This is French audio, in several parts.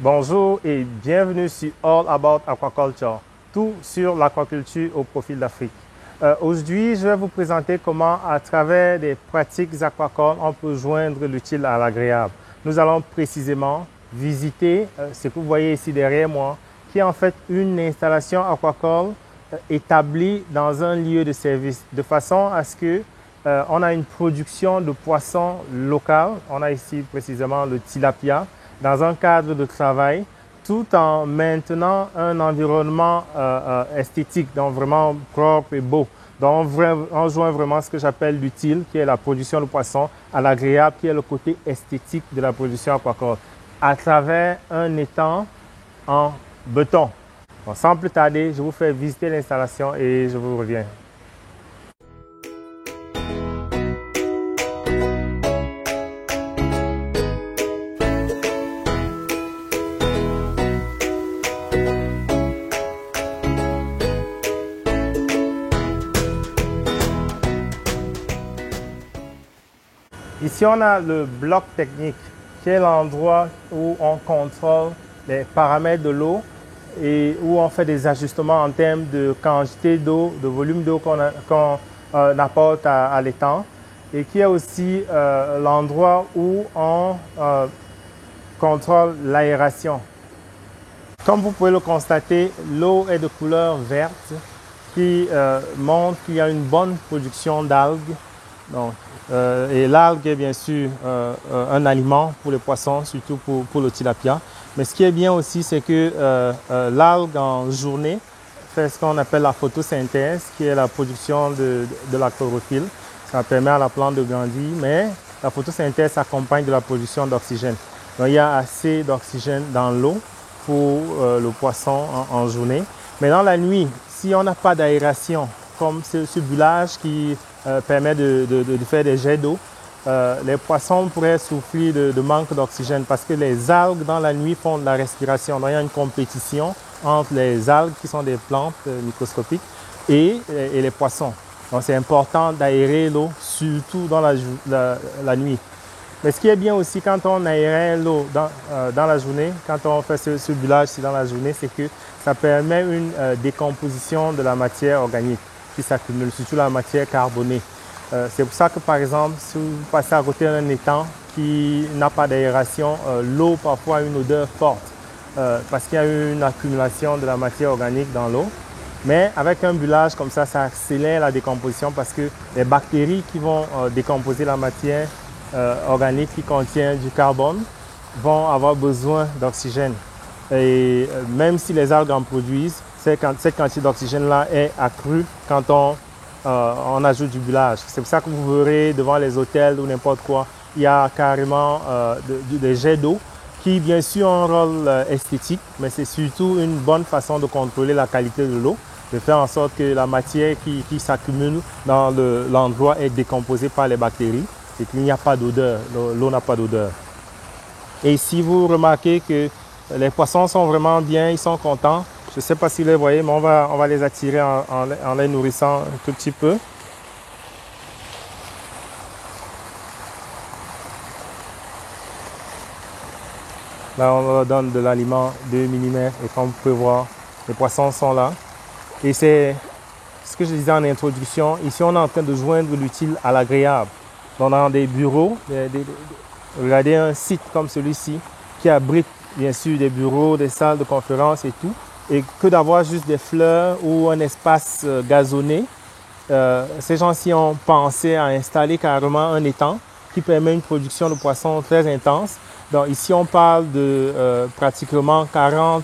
Bonjour et bienvenue sur All About Aquaculture, tout sur l'aquaculture au profil d'Afrique. Aujourd'hui, je vais vous présenter comment, à travers des pratiques aquacoles, on peut joindre l'utile à l'agréable. Nous allons précisément visiter ce que vous voyez ici derrière moi, qui est en fait une installation aquacole établie dans un lieu de service, de façon à ce que on a une production de poissons local. On a ici précisément le tilapia dans un cadre de travail, tout en maintenant un environnement esthétique, donc vraiment propre et beau. Donc on joint vraiment ce que j'appelle l'utile, qui est la production de poissons, à l'agréable, qui est le côté esthétique de la production aquacole, à travers un étang en béton. Bon, sans plus tarder, je vous fais visiter l'installation et je vous reviens. Ici, on a le bloc technique, qui est l'endroit où on contrôle les paramètres de l'eau et où on fait des ajustements en termes de quantité d'eau, de volume d'eau qu'on apporte à l'étang, et qui est aussi l'endroit où on contrôle l'aération. Comme vous pouvez le constater, l'eau est de couleur verte, qui montre qu'il y a une bonne production d'algues. Et l'algue est bien sûr un aliment pour les poissons, surtout pour le tilapia. Mais ce qui est bien aussi, c'est que l'algue en journée fait ce qu'on appelle la photosynthèse, qui est la production de la chlorophylle. Ça permet à la plante de grandir, mais la photosynthèse s'accompagne de la production d'oxygène. Donc il y a assez d'oxygène dans l'eau pour le poisson en journée. Mais dans la nuit, si on n'a pas d'aération, comme ce bulage qui permet de faire des jets d'eau, les poissons pourraient souffrir de manque d'oxygène parce que les algues dans la nuit font de la respiration. Donc, il y a une compétition entre les algues qui sont des plantes microscopiques et les poissons. Donc c'est important d'aérer l'eau, surtout dans la nuit. Mais ce qui est bien aussi quand on aère l'eau dans la journée, quand on fait ce bulage dans la journée, c'est que ça permet une décomposition de la matière organique qui s'accumule, surtout la matière carbonée. C'est pour ça que, par exemple, si vous passez à côté d'un étang qui n'a pas d'aération, l'eau parfois a une odeur forte parce qu'il y a une accumulation de la matière organique dans l'eau. Mais avec un bulage comme ça accélère la décomposition parce que les bactéries qui vont décomposer la matière organique qui contient du carbone vont avoir besoin d'oxygène. Et même si les algues en produisent, cette quantité d'oxygène-là est accrue quand on ajoute du bulage. C'est pour ça que vous verrez devant les hôtels ou n'importe quoi, il y a carrément des jets d'eau qui, bien sûr, ont un rôle esthétique, mais c'est surtout une bonne façon de contrôler la qualité de l'eau, de faire en sorte que la matière qui s'accumule dans l'endroit est décomposée par les bactéries et qu'il n'y a pas d'odeur, l'eau n'a pas d'odeur. Et si vous remarquez que les poissons sont vraiment bien, ils sont contents. Je ne sais pas si vous les voyez, mais on va les attirer en les nourrissant un tout petit peu. Là, on leur donne de l'aliment 2 mm et comme vous pouvez voir, les poissons sont là. Et c'est ce que je disais en introduction. Ici, on est en train de joindre l'utile à l'agréable. On a des bureaux, regardez un site comme celui-ci qui abrite bien sûr des bureaux, des salles de conférence et tout. Et que d'avoir juste des fleurs ou un espace gazonné. Ces gens-ci ont pensé à installer carrément un étang qui permet une production de poissons très intense. Donc ici, on parle de pratiquement 40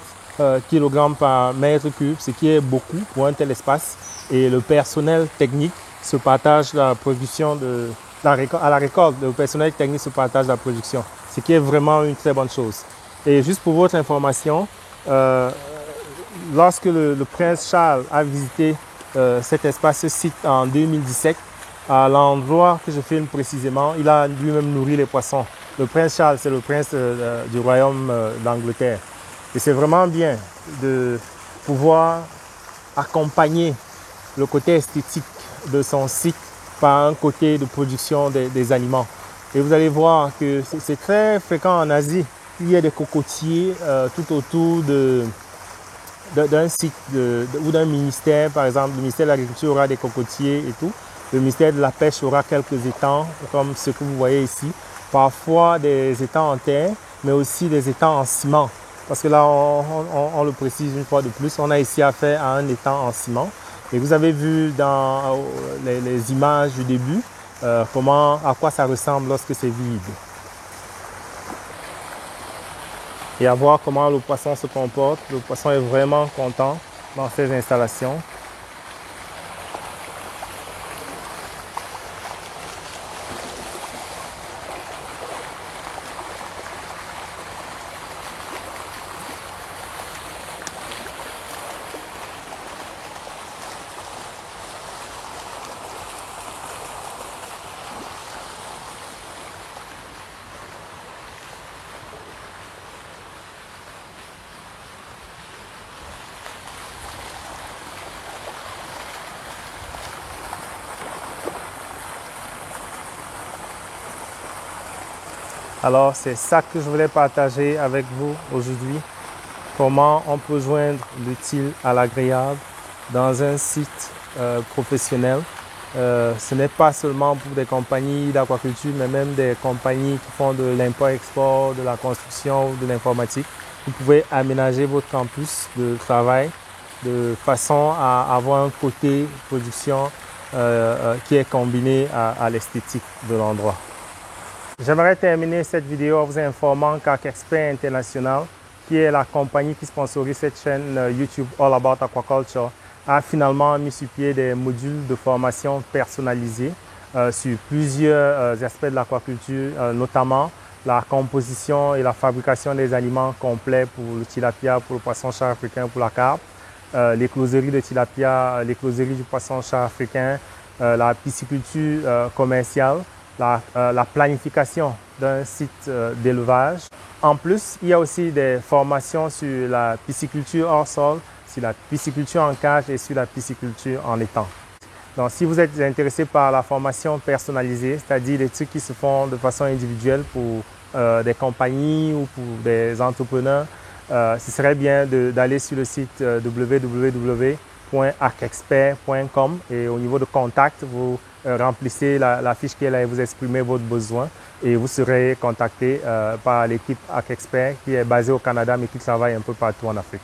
kg par mètre cube, ce qui est beaucoup pour un tel espace. Et le personnel technique se partage la production à la récolte. Le personnel technique se partage la production, ce qui est vraiment une très bonne chose. Et juste pour votre information, lorsque le prince Charles a visité cet espace, ce site en 2017, à l'endroit que je filme précisément, il a lui-même nourri les poissons. Le prince Charles, c'est le prince du royaume d'Angleterre. Et c'est vraiment bien de pouvoir accompagner le côté esthétique de son site par un côté de production des aliments. Et vous allez voir que c'est très fréquent en Asie qu'il y ait des cocotiers tout autour d'un site ou d'un ministère. Par exemple, le ministère de l'Agriculture aura des cocotiers et tout. Le ministère de la Pêche aura quelques étangs, comme ce que vous voyez ici. Parfois des étangs en terre, mais aussi des étangs en ciment. Parce que là, on le précise une fois de plus, on a ici affaire à un étang en ciment. Et vous avez vu dans les images du début, à quoi ça ressemble lorsque c'est vide. Et à voir comment le poisson se comporte. Le poisson est vraiment content dans ces installations. Alors, c'est ça que je voulais partager avec vous aujourd'hui. Comment on peut joindre l'utile à l'agréable dans un site professionnel. Ce n'est pas seulement pour des compagnies d'aquaculture, mais même des compagnies qui font de l'import-export, de la construction ou de l'informatique. Vous pouvez aménager votre campus de travail de façon à avoir un côté production qui est combiné à l'esthétique de l'endroit. J'aimerais terminer cette vidéo en vous informant qu'AquaXpert International, qui est la compagnie qui sponsorise cette chaîne YouTube All About Aquaculture, a finalement mis sur pied des modules de formation personnalisés sur plusieurs aspects de l'aquaculture, notamment la composition et la fabrication des aliments complets pour le tilapia, pour le poisson-chat africain, pour la carpe, l'écloserie de tilapia, l'écloserie du poisson-chat africain, la pisciculture commerciale, la planification d'un site d'élevage. En plus, il y a aussi des formations sur la pisciculture hors sol, sur la pisciculture en cage et sur la pisciculture en étang. Donc, si vous êtes intéressé par la formation personnalisée, c'est-à-dire des trucs qui se font de façon individuelle pour des compagnies ou pour des entrepreneurs, ce serait bien d'aller sur le site www.aquaxpert.com et au niveau de contact, vous remplissez la fiche qui est là et vous exprimez votre besoin et vous serez contacté par l'équipe AquaXpert qui est basée au Canada mais qui travaille un peu partout en Afrique.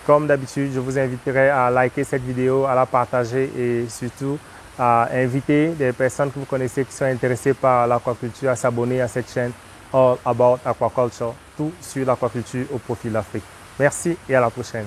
Comme d'habitude, je vous inviterai à liker cette vidéo, à la partager et surtout à inviter des personnes que vous connaissez qui sont intéressées par l'aquaculture à s'abonner à cette chaîne All About Aquaculture, tout sur l'aquaculture au profit de l'Afrique. Merci et à la prochaine.